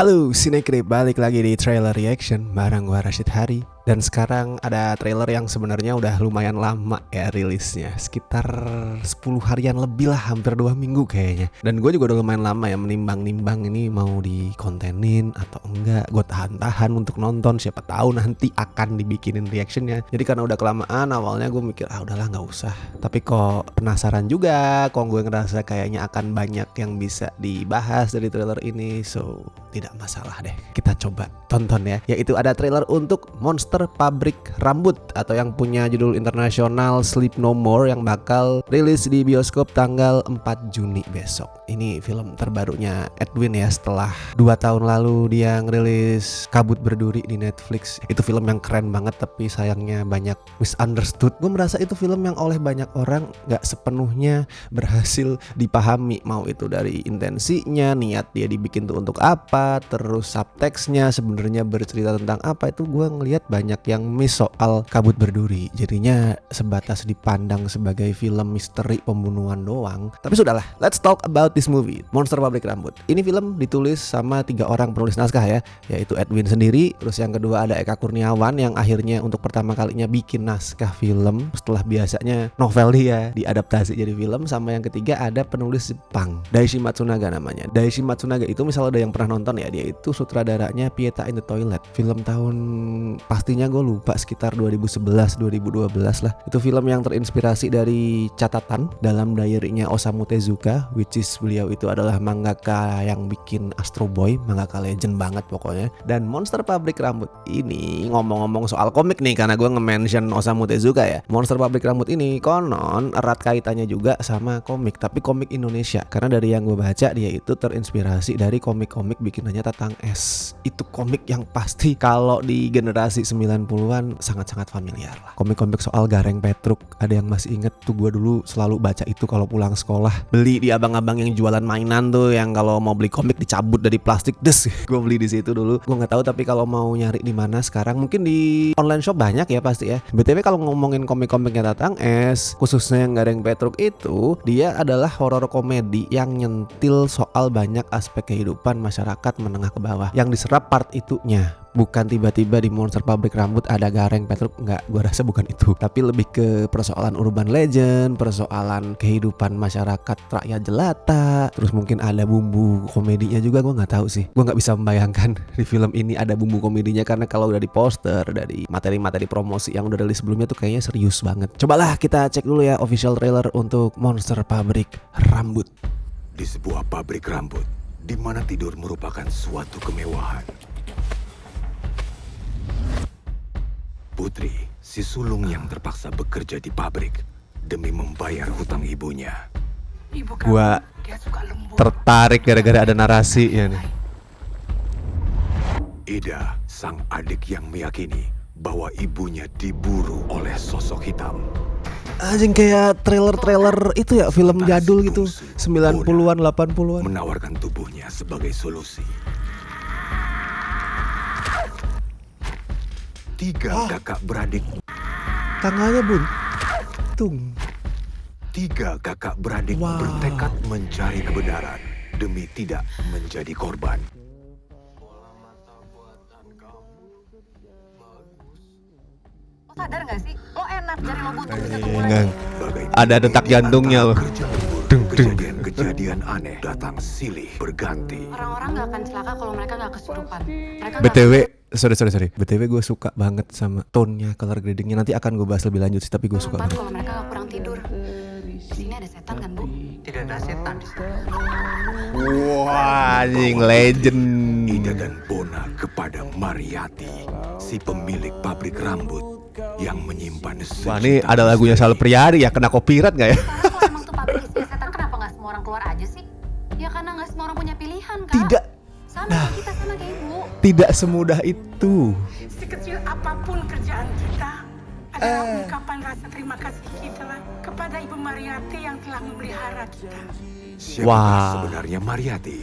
Halo Sinekrip, balik lagi di Trailer Reaction bareng gua Rashid Hari. Dan sekarang ada trailer yang sebenarnya udah lumayan lama ya rilisnya, sekitar 10 harian lebih lah, hampir 2 minggu kayaknya. Dan gue juga udah lumayan lama ya menimbang-nimbang ini mau dikontenin atau enggak. Gue tahan-tahan untuk nonton, siapa tahu nanti akan dibikinin reactionnya. Jadi karena udah kelamaan, awalnya gue mikir udahlah nggak usah. Tapi kok penasaran juga, kok gue ngerasa kayaknya akan banyak yang bisa dibahas dari trailer ini. So tidak masalah deh, kita coba tonton ya. Yaitu ada trailer untuk Monster Pabrik Rambut atau yang punya judul internasional Sleep No More yang bakal rilis di bioskop tanggal 4 Juni besok. Ini film terbarunya Edwin ya, setelah 2 tahun lalu dia ngerilis Kabut Berduri di Netflix. Itu film yang keren banget tapi sayangnya banyak misunderstood. Gue merasa itu film yang oleh banyak orang gak sepenuhnya berhasil dipahami, mau itu dari intensinya, niat dia dibikin tuh untuk apa, terus subteksnya sebenarnya bercerita tentang apa. Itu gue ngelihat banyak yang miss soal Kabut Berduri, jadinya sebatas dipandang sebagai film misteri pembunuhan doang. Tapi sudahlah, let's talk about this movie, Monster Pabrik Rambut. Ini film ditulis sama 3 orang penulis naskah ya, yaitu Edwin sendiri, terus yang kedua ada Eka Kurniawan yang akhirnya untuk pertama kalinya bikin naskah film setelah biasanya novel dia diadaptasi jadi film, sama yang ketiga ada penulis Jepang, Daishi Matsunaga namanya. Daishi Matsunaga itu misalnya ada yang pernah nonton ya, dia itu sutradaranya Pieta in the Toilet, film tahun pastinya gue lupa sekitar 2011-2012 lah. Itu film yang terinspirasi dari catatan dalam diary-nya Osamu Tezuka, which is beliau itu adalah mangaka yang bikin Astro Boy, mangaka legend banget pokoknya. Dan Monster Pabrik Rambut ini, ngomong-ngomong soal komik nih, karena gue nge-mention Osamu Tezuka ya, Monster Pabrik Rambut ini konon erat kaitannya juga sama komik, tapi komik Indonesia. Karena dari yang gue baca, dia itu terinspirasi dari komik-komik bikinannya Tatang S. Itu komik yang pasti kalau di generasi 90-an sangat-sangat familiar lah. Komik-komik soal Gareng Petruk, ada yang masih inget tuh, gue dulu selalu baca itu kalau pulang sekolah. Beli di abang-abang yang jualan mainan tuh, yang kalau mau beli komik dicabut dari plastik, gue beli di situ dulu. Gue nggak tahu tapi kalau mau nyari di mana sekarang, mungkin di online shop banyak ya pasti ya. BTW kalau ngomongin komik-komiknya Tatang S, khususnya yang Gareng Petruk itu, dia adalah horor komedi yang nyentil soal banyak aspek kehidupan masyarakat menengah ke bawah yang diserap part itunya. Bukan tiba-tiba di Monster Pabrik Rambut ada Gareng Petruk, enggak, gue rasa bukan itu. Tapi lebih ke persoalan urban legend, persoalan kehidupan masyarakat rakyat jelata. Terus mungkin ada bumbu komedinya juga, gue nggak tahu sih. Gue nggak bisa membayangkan di film ini ada bumbu komedinya, karena kalau udah di poster, dari materi-materi promosi yang udah rilis sebelumnya tuh kayaknya serius banget. Cobalah kita cek dulu ya official trailer untuk Monster Pabrik Rambut. Di sebuah pabrik rambut, di mana tidur merupakan suatu kemewahan. Putri, si sulung yang terpaksa bekerja di pabrik demi membayar hutang ibunya. Gua tertarik gara-gara ada narasi ya nih. Ida, sang adik yang meyakini bahwa ibunya diburu oleh sosok hitam. Anjing, kayak trailer-trailer itu ya, film jadul gitu, 90-an, 80-an. Menawarkan tubuhnya sebagai solusi. 3 kakak beradik. Tangannya buntung. 3 kakak beradik bertekad mencari kebenaran demi tidak menjadi korban. Lo sadar gak sih? Lo enak dari lo buntung bisa kemulai. Ada detak jantungnya loh. Kejadian aneh datang silih berganti. Orang-orang gak akan celaka kalau mereka gak kesurupan. Mereka BTW, sorry. BTW gue suka banget sama tone-nya, color gradingnya. Nanti akan gue bahas lebih lanjut sih, tapi gue suka banget. kalau mereka gak kurang tidur. Di sini ada setan kan, Bu? Tidak ada setan di sini. Wah, anjing legend. Ida dan Bona kepada Mariati, si pemilik pabrik rambut yang menyimpan Wah, ini ada lagunya Sal Priadi ya, kena copyright gak ya? Kalau emang tuh pabrik isinya setan, kenapa gak semua orang keluar aja sih? Ya karena gak semua orang punya pilihan, Kak. Tidak. Sama kayak kita, sama kayak Ibu. Tidak semudah itu. Sekecil apapun kerjaan kita adalah ungkapan rasa terima kasih kita kepada Ibu Mariati yang telah memelihara kita. Siapa sebenarnya Mariati?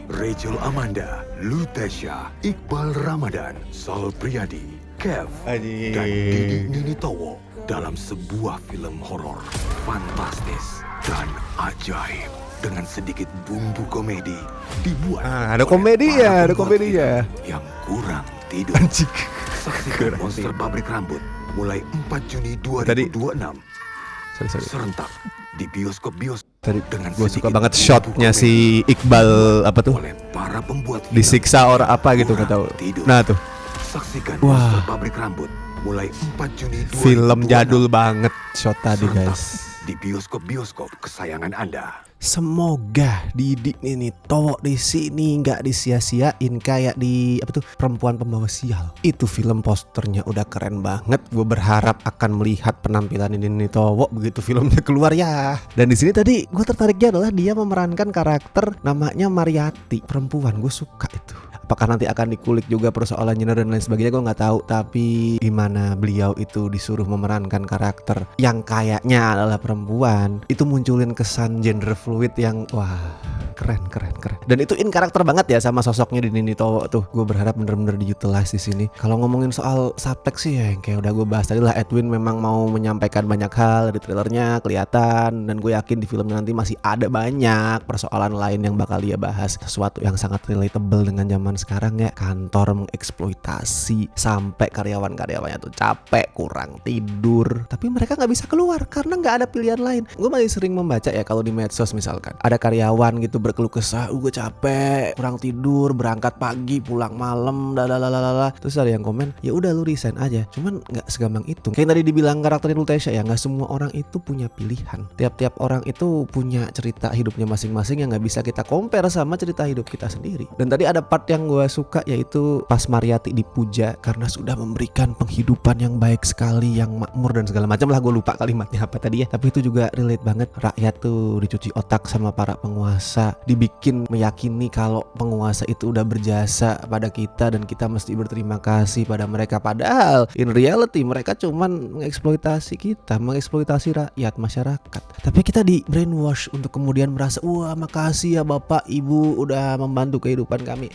Rachel Amanda, Lutesia, Iqbal Ramadan, Sal Priadi, Kev, dan Didi Ninitowo dalam sebuah film horor fantastis dan ajaib. dengan sedikit bumbu komedi dibuat ada oleh komedi para ya, ada pembuat komedinya. film yang kurang tidur. Anjing. Saksikan Monster Pabrik Rambut mulai 4 Juni 2026 Sorry. serentak di bioskop-bioskop. Tadi Dengan gue suka sedikit banget bumbu shotnya komedi si Iqbal apa tuh? oleh para pembuat film Disiksa orang apa gitu nggak tahu. kurang tidur. Nah tuh Saksikan Wah. Monster Pabrik Rambut mulai 4 Juni 2026 film jadul banget shot tadi serentak guys. di bioskop-bioskop kesayangan Anda. Semoga Didik ini Towo di sini nggak disia-siain kayak di apa tuh Perempuan Pembawa Sial. Itu film posternya udah keren banget. Gue berharap akan melihat penampilan ini Towo begitu filmnya keluar ya. Dan di sini tadi gue tertariknya adalah dia memerankan karakter namanya Mariati, perempuan. Gue suka itu. Apakah nanti akan dikulik juga persoalan gender dan lain sebagainya gue nggak tahu. Tapi gimana beliau itu disuruh memerankan karakter yang kayaknya adalah perempuan, itu munculin kesan gender fluid yang wah keren. Dan itu in karakter banget ya sama sosoknya di Nini Towo tuh. Gue berharap bener-bener diutilize di sini. Kalau ngomongin soal subtext sih ya yang kayak udah gue bahas tadi lah, Edwin memang mau menyampaikan banyak hal di trailernya kelihatan, dan gue yakin di filmnya nanti masih ada banyak persoalan lain yang bakal dia bahas. Sesuatu yang sangat relatable dengan zaman sekarang ya, kantor mengeksploitasi sampai karyawan-karyawannya tuh capek, kurang tidur, tapi mereka nggak bisa keluar karena nggak ada pilihan lain. Gue masih sering membaca ya kalau di medsos misalkan ada karyawan gitu berkeluh kesah, gue capek, kurang tidur, berangkat pagi, pulang malam, dalalala. Terus ada yang komen, ya udah lu resign aja. Cuman nggak segampang itu. Kayak tadi dibilang karakter Nultesha ya, nggak semua orang itu punya pilihan. Tiap-tiap orang itu punya cerita hidupnya masing-masing yang nggak bisa kita compare sama cerita hidup kita sendiri. Dan tadi ada part yang gue suka yaitu pas Mariati dipuja karena sudah memberikan penghidupan yang baik sekali, yang makmur dan segala macam lah. Gue lupa kalimatnya apa tadi ya, tapi itu juga relate banget. Rakyat tuh dicuci otak sama para penguasa, dibikin meyakini kalau penguasa itu udah berjasa pada kita dan kita mesti berterima kasih pada mereka. Padahal in reality mereka cuman mengeksploitasi kita, mengeksploitasi rakyat, masyarakat. Tapi kita di brainwash untuk kemudian merasa wah makasih ya bapak ibu udah membantu kehidupan kami.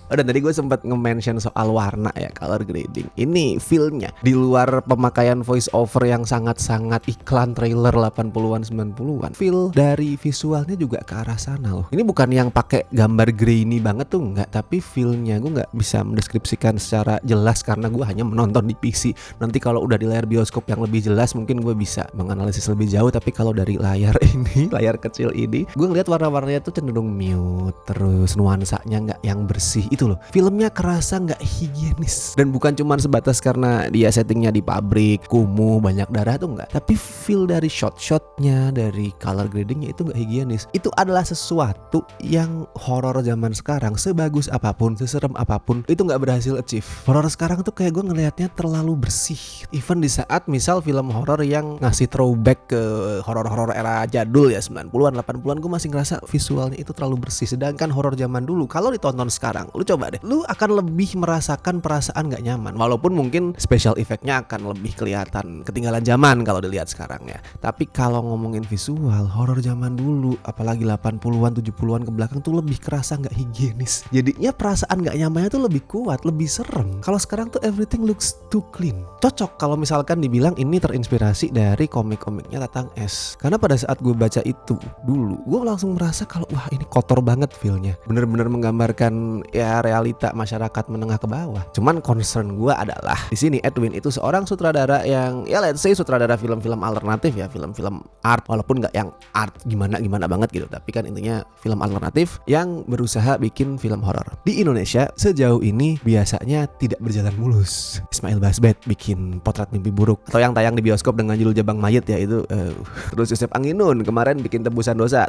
Dan tadi gue sempat nge-mention soal warna ya, color grading. Ini feel-nya di luar pemakaian voice over yang sangat-sangat iklan trailer 80-an 90-an. Feel dari visualnya juga ke arah sana loh. Ini bukan yang pakai gambar grainy banget tuh enggak, tapi feel-nya gue nggak bisa mendeskripsikan secara jelas karena gue hanya menonton di PC. Nanti kalau udah di layar bioskop yang lebih jelas mungkin gue bisa menganalisis lebih jauh, tapi kalau dari layar ini, layar kecil ini, gue ngeliat warna-warnanya tuh cenderung mute, terus nuansanya nggak yang bersih. Itu loh, filmnya kerasa nggak higienis, dan bukan cuma sebatas karena dia settingnya di pabrik, kumuh, banyak darah tuh nggak, tapi feel dari shot-shotnya, dari color gradingnya itu nggak higienis. Itu adalah sesuatu yang horor zaman sekarang sebagus apapun, seserem apapun, itu nggak berhasil achieve. Horor sekarang tuh kayak gue ngelihatnya terlalu bersih. Even di saat misal film horor yang ngasih throwback ke horor-horor era jadul ya 90-an, 80-an, gue masih ngerasa visualnya itu terlalu bersih. Sedangkan horor zaman dulu kalau ditonton sekarang, lu coba deh, lu akan lebih merasakan perasaan gak nyaman. Walaupun mungkin special effect-nya akan lebih kelihatan ketinggalan zaman kalau dilihat sekarang ya. Tapi kalau ngomongin visual, horor zaman dulu, apalagi 80-an, 70-an ke belakang tuh lebih kerasa gak higienis. Jadinya perasaan gak nyamannya tuh lebih kuat, lebih serem. Kalau sekarang tuh everything looks too clean. Cocok kalau misalkan dibilang ini terinspirasi dari komik-komiknya Tatang S. Karena pada saat gue baca itu dulu, gue langsung merasa kalau wah ini kotor banget feel-nya. Bener-bener menggambarkan ya realita masyarakat menengah ke bawah. Cuman concern gue adalah di sini Edwin itu seorang sutradara yang ya let's say sutradara film-film alternatif ya, film-film art, walaupun nggak yang art gimana banget gitu, tapi kan intinya film alternatif yang berusaha bikin film horor. Di Indonesia sejauh ini biasanya tidak berjalan mulus. Ismail Basbet bikin Potret Mimpi Buruk, atau yang tayang di bioskop dengan judul Jabang Mayit ya itu. Terus Yosef Anginun kemarin bikin Tebusan Dosa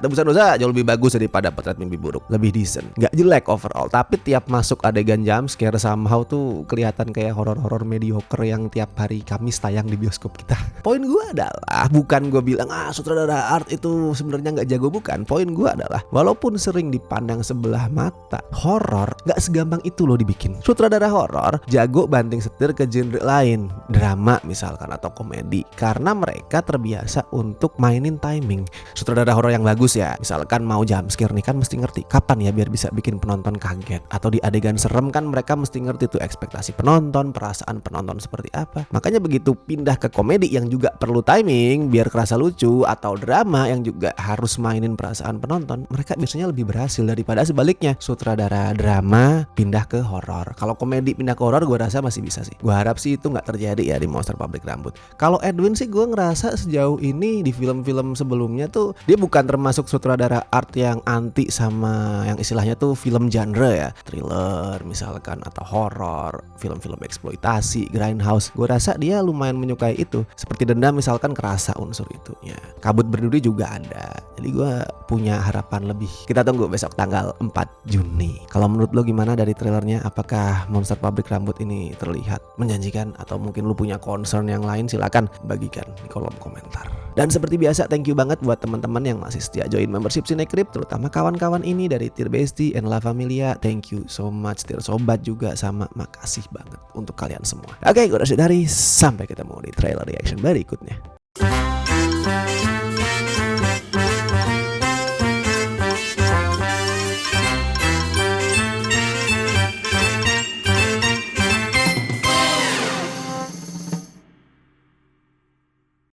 jauh lebih bagus daripada Potret Mimpi Buruk, lebih decent, nggak jelek overall. Tapi tiap masuk adegan jump scare somehow tuh kelihatan kayak horor-horor mediocre yang tiap hari Kamis tayang di bioskop kita. Poin gue adalah bukan gue bilang sutradara art itu sebenarnya nggak jago, bukan. Poin gue adalah walaupun sering dipandang sebelah mata, horor nggak segampang itu loh dibikin. Sutradara horor jago banting setir ke genre lain, drama misalkan atau komedi, karena mereka terbiasa untuk mainin timing. Sutradara horor yang bagus ya, misalkan mau jump scare nih kan mesti ngerti kapan ya biar bisa bikin penonton kaget, atau atau di adegan serem kan mereka mesti ngerti tuh ekspektasi penonton, perasaan penonton seperti apa. Makanya begitu pindah ke komedi yang juga perlu timing biar kerasa lucu, atau drama yang juga harus mainin perasaan penonton, mereka biasanya lebih berhasil daripada sebaliknya, sutradara drama pindah ke horor. Kalau komedi pindah ke horor gue rasa masih bisa sih. Gue harap sih itu nggak terjadi ya di Monster Pabrik Rambut. Kalau Edwin sih gue ngerasa sejauh ini di film-film sebelumnya tuh dia bukan termasuk sutradara art yang anti sama yang istilahnya tuh film genre ya, thriller misalkan atau horor, film-film eksploitasi, grindhouse. Gue rasa dia lumayan menyukai itu. Seperti Dendam misalkan kerasa unsur itunya. Kabut Berduri juga ada. Jadi gue punya harapan lebih. Kita tunggu besok tanggal 4 Juni. Kalau menurut lo gimana dari trailernya? Apakah Monster Pabrik Rambut ini terlihat menjanjikan, atau mungkin lo punya concern yang lain? Silakan bagikan di kolom komentar. Dan seperti biasa, thank you banget buat teman-teman yang masih setia join membership Cinecrip, terutama kawan-kawan ini dari Tir Besti and La Familia. Thank you so much. Tir Sobat juga sama, makasih banget untuk kalian semua. Oke, gue Rashid Hari. Sampai ketemu di trailer reaction berikutnya.